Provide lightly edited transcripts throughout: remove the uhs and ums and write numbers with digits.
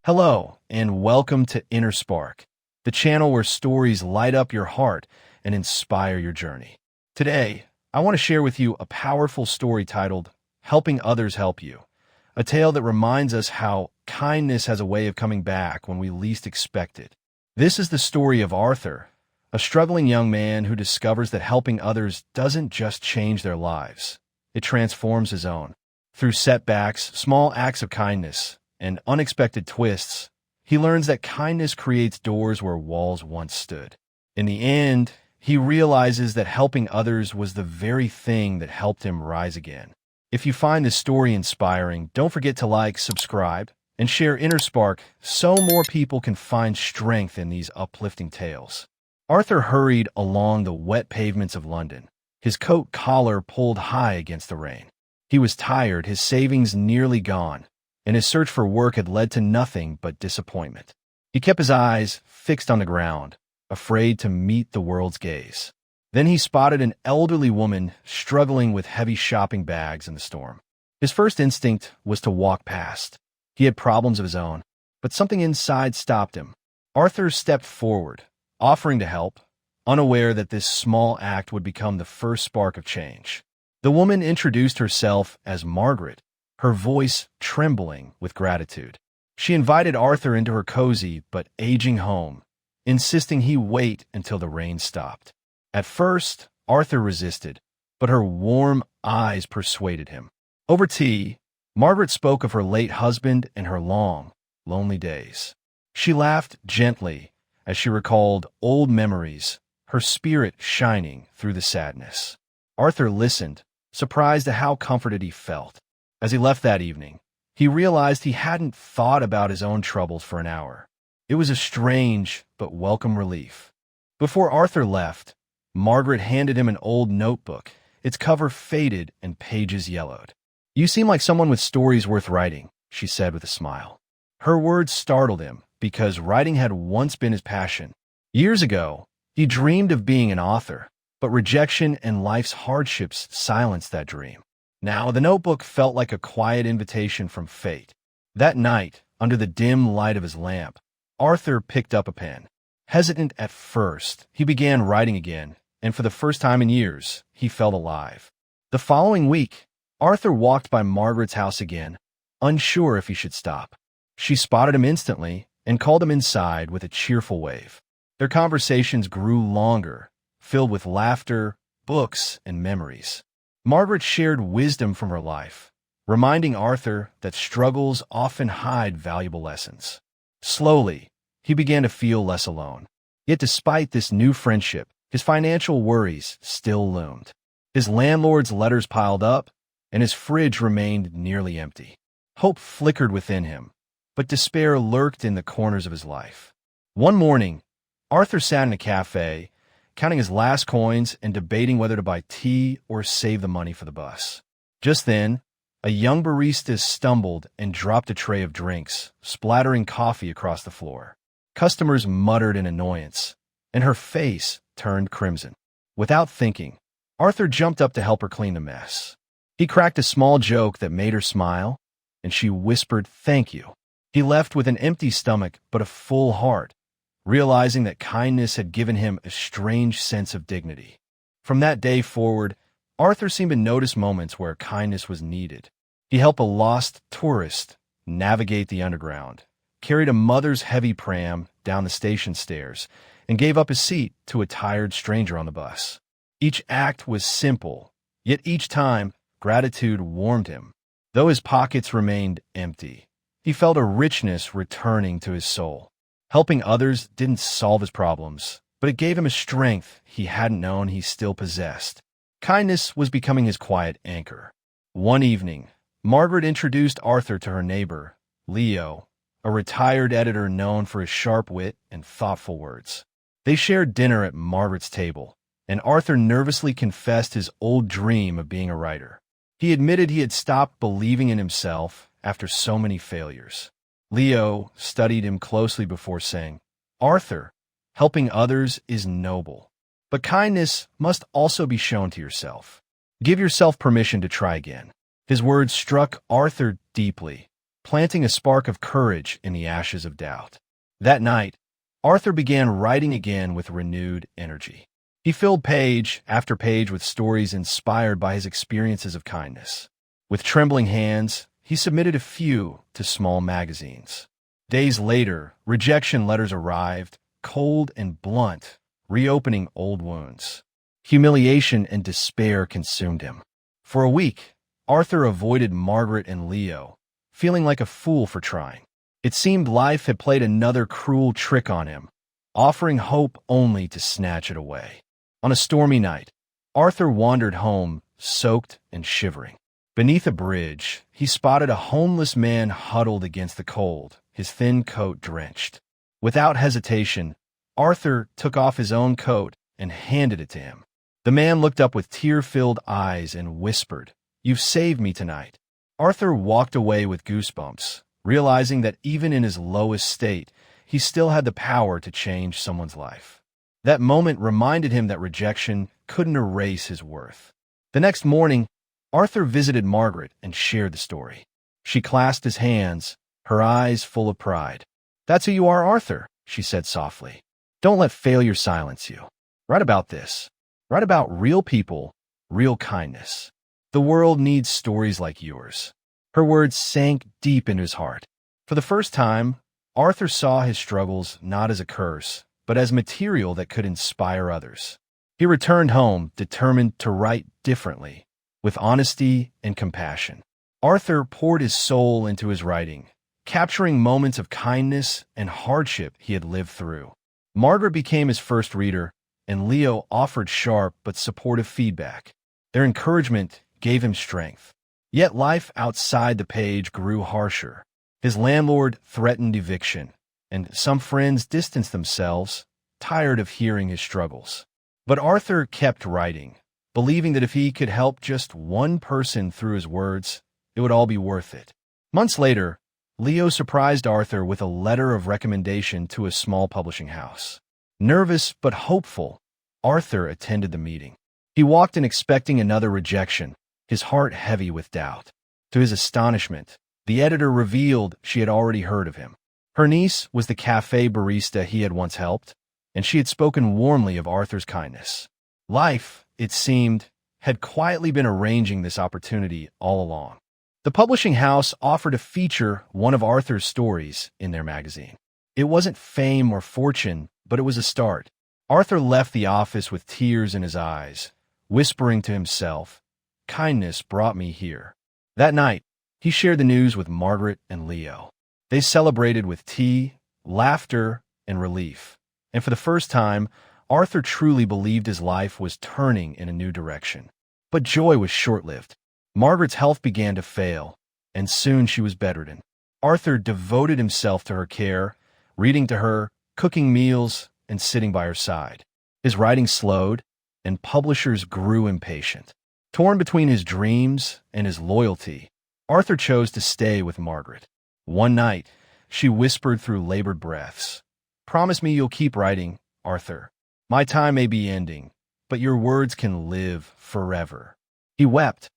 Hello, and welcome to Inner Spark, the channel where stories light up your heart and inspire your journey. Today, I want to share with you a powerful story titled, Helping Others Help You, a tale that reminds us how kindness has a way of coming back when we least expect it. This is the story of Arthur, a struggling young man who discovers that helping others doesn't just change their lives, it transforms his own. Through setbacks, small acts of kindness, and unexpected twists, he learns that kindness creates doors where walls once stood. In the end, he realizes that helping others was the very thing that helped him rise again. If you find this story inspiring, don't forget to like, subscribe, and share Inner Spark so more people can find strength in these uplifting tales. Arthur hurried along the wet pavements of London, his coat collar pulled high against the rain. He was tired, his savings nearly gone, and his search for work had led to nothing but disappointment. He kept his eyes fixed on the ground, afraid to meet the world's gaze. Then he spotted an elderly woman struggling with heavy shopping bags in the storm. His first instinct was to walk past. He had problems of his own, but something inside stopped him. Arthur stepped forward, offering to help, unaware that this small act would become the first spark of change. The woman introduced herself as Margaret, her voice trembling with gratitude. She invited Arthur into her cozy but aging home, insisting he wait until the rain stopped. At first, Arthur resisted, but her warm eyes persuaded him. Over tea, Margaret spoke of her late husband and her long, lonely days. She laughed gently as she recalled old memories, her spirit shining through the sadness. Arthur listened, surprised at how comforted he felt. As he left that evening, he realized he hadn't thought about his own troubles for an hour. It was a strange but welcome relief. Before Arthur left, Margaret handed him an old notebook, its cover faded and pages yellowed. "You seem like someone with stories worth writing," she said with a smile. Her words startled him because writing had once been his passion. Years ago, he dreamed of being an author, but rejection and life's hardships silenced that dream. Now, the notebook felt like a quiet invitation from fate. That night, under the dim light of his lamp, Arthur picked up a pen. Hesitant at first, he began writing again, and for the first time in years, he felt alive. The following week, Arthur walked by Margaret's house again, unsure if he should stop. She spotted him instantly and called him inside with a cheerful wave. Their conversations grew longer, filled with laughter, books, and memories. Margaret shared wisdom from her life, reminding Arthur that struggles often hide valuable lessons. Slowly, he began to feel less alone. Yet despite this new friendship, his financial worries still loomed. His landlord's letters piled up, and his fridge remained nearly empty. Hope flickered within him, but despair lurked in the corners of his life. One morning, Arthur sat in a cafe, counting his last coins and debating whether to buy tea or save the money for the bus. Just then, a young barista stumbled and dropped a tray of drinks, splattering coffee across the floor. Customers muttered in annoyance, and her face turned crimson. Without thinking, Arthur jumped up to help her clean the mess. He cracked a small joke that made her smile, and she whispered, "Thank you." He left with an empty stomach but a full heart, realizing that kindness had given him a strange sense of dignity. From that day forward, Arthur seemed to notice moments where kindness was needed. He helped a lost tourist navigate the underground, carried a mother's heavy pram down the station stairs, and gave up his seat to a tired stranger on the bus. Each act was simple, yet each time, gratitude warmed him. Though his pockets remained empty, he felt a richness returning to his soul. Helping others didn't solve his problems, but it gave him a strength he hadn't known he still possessed. Kindness was becoming his quiet anchor. One evening, Margaret introduced Arthur to her neighbor, Leo, a retired editor known for his sharp wit and thoughtful words. They shared dinner at Margaret's table, and Arthur nervously confessed his old dream of being a writer. He admitted he had stopped believing in himself after so many failures. Leo studied him closely before saying, "Arthur, helping others is noble, but kindness must also be shown to yourself. Give yourself permission to try again." His words struck Arthur deeply. planting a spark of courage in the ashes of doubt. That night, Arthur began writing again with renewed energy. He filled page after page with stories inspired by his experiences of kindness. With trembling hands, he submitted a few to small magazines. Days later, rejection letters arrived, cold and blunt, reopening old wounds. Humiliation and despair consumed him. For a week, Arthur avoided Margaret and Leo, feeling like a fool for trying. It seemed life had played another cruel trick on him, offering hope only to snatch it away. On a stormy night, Arthur wandered home, soaked and shivering. Beneath a bridge, he spotted a homeless man huddled against the cold, his thin coat drenched. Without hesitation, Arthur took off his own coat and handed it to him. The man looked up with tear-filled eyes and whispered, "You've saved me tonight." Arthur walked away with goosebumps, realizing that even in his lowest state, he still had the power to change someone's life. That moment reminded him that rejection couldn't erase his worth. The next morning, Arthur visited Margaret and shared the story. She clasped his hands, her eyes full of pride. "That's who you are, Arthur," she said softly. "Don't let failure silence you. Write about this. Write about real people, real kindness. The world needs stories like yours." Her words sank deep into his heart. For the first time, Arthur saw his struggles not as a curse, but as material that could inspire others. He returned home, determined to write differently, with honesty and compassion. Arthur poured his soul into his writing, capturing moments of kindness and hardship he had lived through. Margaret became his first reader, and Leo offered sharp but supportive feedback. Their encouragement gave him strength. Yet life outside the page grew harsher. His landlord threatened eviction, and some friends distanced themselves, tired of hearing his struggles. But Arthur kept writing, believing that if he could help just one person through his words, it would all be worth it. Months later, Leo surprised Arthur with a letter of recommendation to a small publishing house. Nervous but hopeful, Arthur attended the meeting. He walked in expecting another rejection, his heart heavy with doubt. To his astonishment, the editor revealed she had already heard of him. Her niece was the cafe barista he had once helped, and she had spoken warmly of Arthur's kindness. Life, it seemed, had quietly been arranging this opportunity all along. The publishing house offered to feature one of Arthur's stories in their magazine. It wasn't fame or fortune, but it was a start. Arthur left the office with tears in his eyes, whispering to himself, "Kindness brought me here." That night, he shared the news with Margaret and Leo. They celebrated with tea, laughter, and relief. And for the first time, Arthur truly believed his life was turning in a new direction. But joy was short-lived. Margaret's health began to fail, and soon she was bedridden. Arthur devoted himself to her care, reading to her, cooking meals, and sitting by her side. His writing slowed, and publishers grew impatient. Torn between his dreams and his loyalty, Arthur chose to stay with Margaret. One night, she whispered through labored breaths, "Promise me you'll keep writing, Arthur. My time may be ending, but your words can live forever." He wept,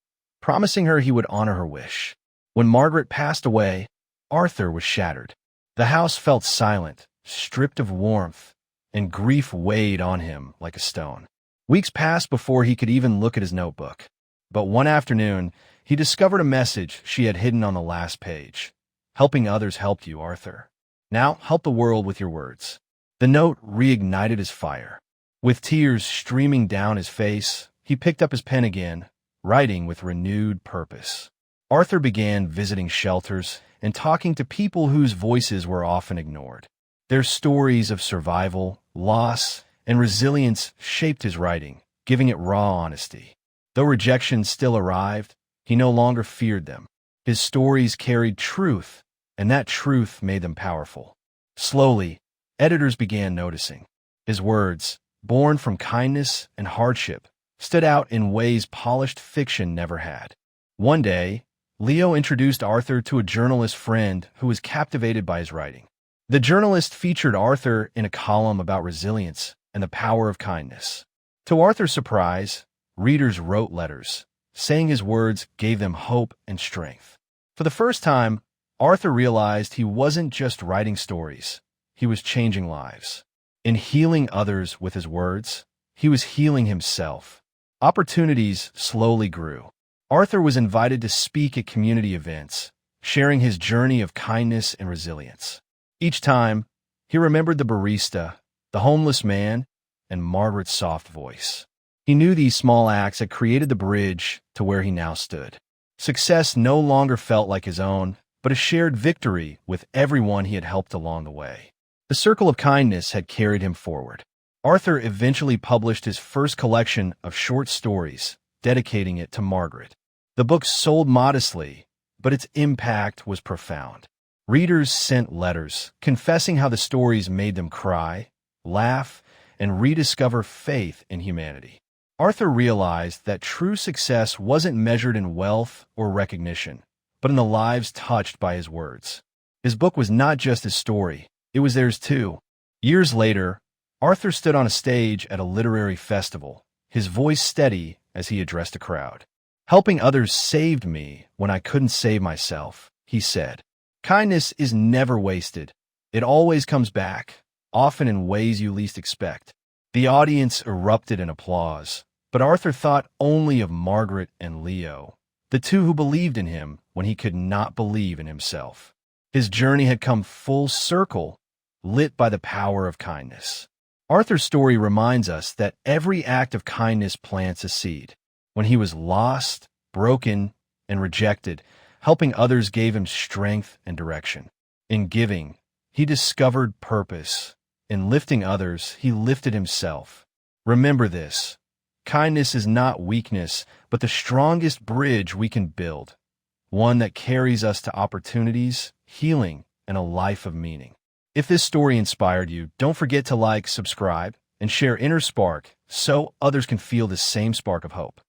promising her he would honor her wish. When Margaret passed away, Arthur was shattered. The house felt silent, stripped of warmth, and grief weighed on him like a stone. Weeks passed before he could even look at his notebook. But one afternoon, he discovered a message she had hidden on the last page. "Helping others helped you, Arthur. Now help the world with your words." The note reignited his fire. With tears streaming down his face, he picked up his pen again, writing with renewed purpose. Arthur began visiting shelters and talking to people whose voices were often ignored. Their stories of survival, loss, and resilience shaped his writing, giving it raw honesty. Though rejection still arrived, he no longer feared them. His stories carried truth, and that truth made them powerful. Slowly, editors began noticing. His words, born from kindness and hardship, stood out in ways polished fiction never had. One day, Leo introduced Arthur to a journalist friend who was captivated by his writing. The journalist featured Arthur in a column about resilience and the power of kindness. To Arthur's surprise, readers wrote letters, saying his words gave them hope and strength. For the first time, Arthur realized he wasn't just writing stories, he was changing lives. In healing others with his words, he was healing himself. Opportunities slowly grew. Arthur was invited to speak at community events, sharing his journey of kindness and resilience. Each time, he remembered the barista, the homeless man, and Margaret's soft voice. He knew these small acts had created the bridge to where he now stood. Success no longer felt like his own, but a shared victory with everyone he had helped along the way. The circle of kindness had carried him forward. Arthur eventually published his first collection of short stories, dedicating it to Margaret. The book sold modestly, but its impact was profound. Readers sent letters, confessing how the stories made them cry, laugh, and rediscover faith in humanity. Arthur realized that true success wasn't measured in wealth or recognition, but in the lives touched by his words. His book was not just his story, it was theirs too. Years later, Arthur stood on a stage at a literary festival, his voice steady as he addressed a crowd. "Helping others saved me when I couldn't save myself," he said. Kindness is never wasted. It always comes back, often in ways you least expect. The audience erupted in applause, but Arthur thought only of Margaret and Leo, the two who believed in him when he could not believe in himself. His journey had come full circle, lit by the power of kindness. Arthur's story reminds us that every act of kindness plants a seed. When he was lost, broken, and rejected, helping others gave him strength and direction. In giving, he discovered purpose. In lifting others, he lifted himself. Remember this: kindness is not weakness, but the strongest bridge we can build, one that carries us to opportunities, healing, and a life of meaning. If this story inspired you, don't forget to like, subscribe, and share Inner Spark so others can feel the same spark of hope.